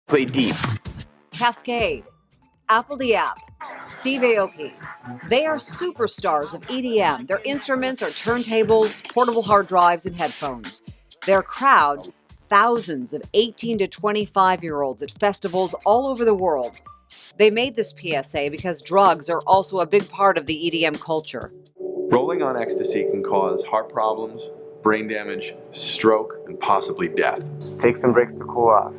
Play deep. Cascade, Apple the App, Steve Aoki. They are superstars of EDM. Their instruments are turntables, portable hard drives, and headphones. Their crowd, thousands of 18 to 25-year-olds at festivals all over the world. They made this PSA because drugs are also a big part of the EDM culture. Rolling on ecstasy can cause heart problems, brain damage, stroke, and possibly death. Take some breaks to cool off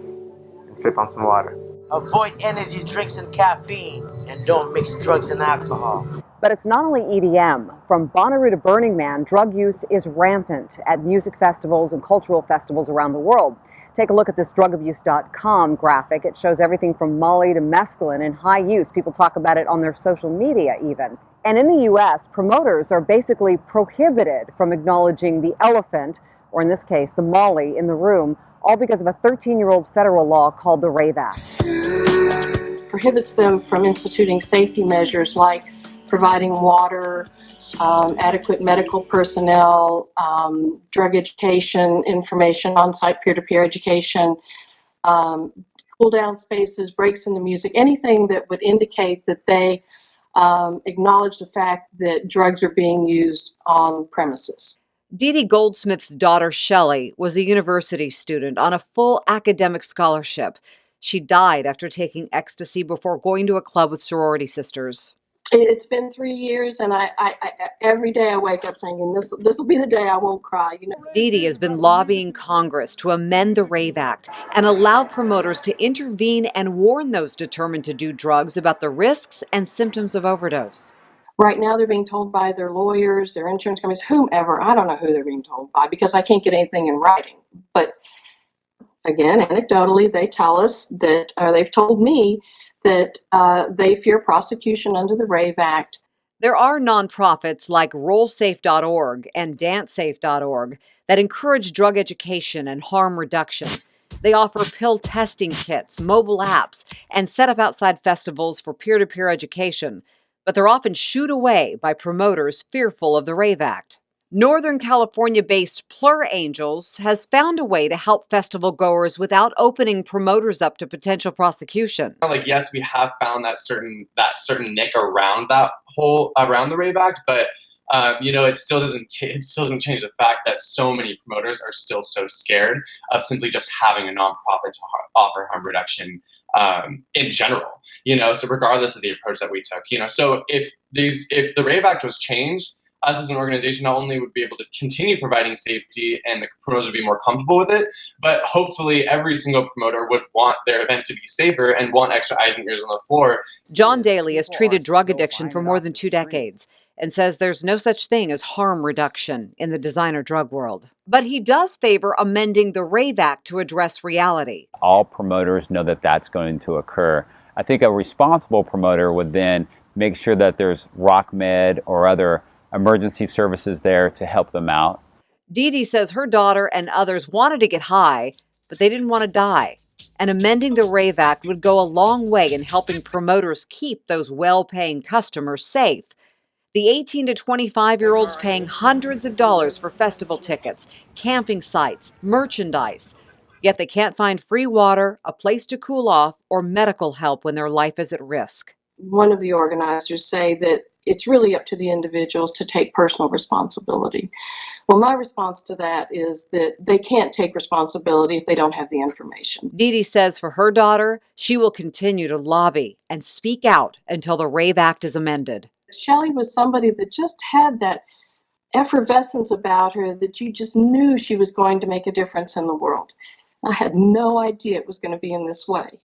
and sip on some water. Avoid energy drinks and caffeine, and don't mix drugs and alcohol. But it's not only EDM. From Bonnaroo to Burning Man, drug use is rampant at music festivals and cultural festivals around the world. Take a look at this drugabuse.com graphic. It shows everything from Molly to mescaline in high use. People talk about it on their social media even. And in the U.S., promoters are basically prohibited from acknowledging the elephant, or in this case, the Molly, in the room, all because of a 13-year-old federal law called the Rave Act. Prohibits them from instituting safety measures like providing water, adequate medical personnel, drug education information, on-site peer-to-peer education, cool-down spaces, breaks in the music, anything that would indicate that they acknowledge the fact that drugs are being used on premises. Dee Dee Goldsmith's daughter, Shelley, was a university student on a full academic scholarship. She died after taking ecstasy before going to a club with sorority sisters. It's been 3 years, and I every day I wake up thinking, this will be the day I won't cry. You know? Dee Dee has been lobbying Congress to amend the Rave Act and allow promoters to intervene and warn those determined to do drugs about the risks and symptoms of overdose. Right now, they're being told by their lawyers, their insurance companies, whomever. I don't know who they're being told by because I can't get anything in writing. But again, anecdotally, they tell us that, or they've told me that they fear prosecution under the Rave Act. There are nonprofits like RollSafe.org and DanceSafe.org that encourage drug education and harm reduction. They offer pill testing kits, mobile apps, and set up outside festivals for peer-to-peer education. But they're often shooed away by promoters fearful of the Rave Act. Northern California-based Plur Angels has found a way to help festival goers without opening promoters up to potential prosecution. Like, yes, we have found that certain nick around the Rave Act, but it still doesn't change the fact that so many promoters are still so scared of simply just having a nonprofit to offer harm reduction in general. So regardless of the approach that we took, so if the Rave Act was changed, us as an organization not only would be able to continue providing safety and the promoters would be more comfortable with it, but hopefully every single promoter would want their event to be safer and want extra eyes and ears on the floor. John Daly has treated drug addiction for more than 2 decades and says there's no such thing as harm reduction in the designer drug world. But he does favor amending the Rave Act to address reality. All promoters know that that's going to occur. I think a responsible promoter would then make sure that there's rock med or other emergency services there to help them out. Dee Dee says her daughter and others wanted to get high, but they didn't want to die. And amending the Rave Act would go a long way in helping promoters keep those well-paying customers safe. The 18 to 25-year-olds paying hundreds of dollars for festival tickets, camping sites, merchandise. Yet they can't find free water, a place to cool off, or medical help when their life is at risk. One of the organizers say that it's really up to the individuals to take personal responsibility. Well, my response to that is that they can't take responsibility if they don't have the information. Dee Dee says for her daughter, she will continue to lobby and speak out until the Rave Act is amended. Shelley was somebody that just had that effervescence about her that you just knew she was going to make a difference in the world. I had no idea it was going to be in this way.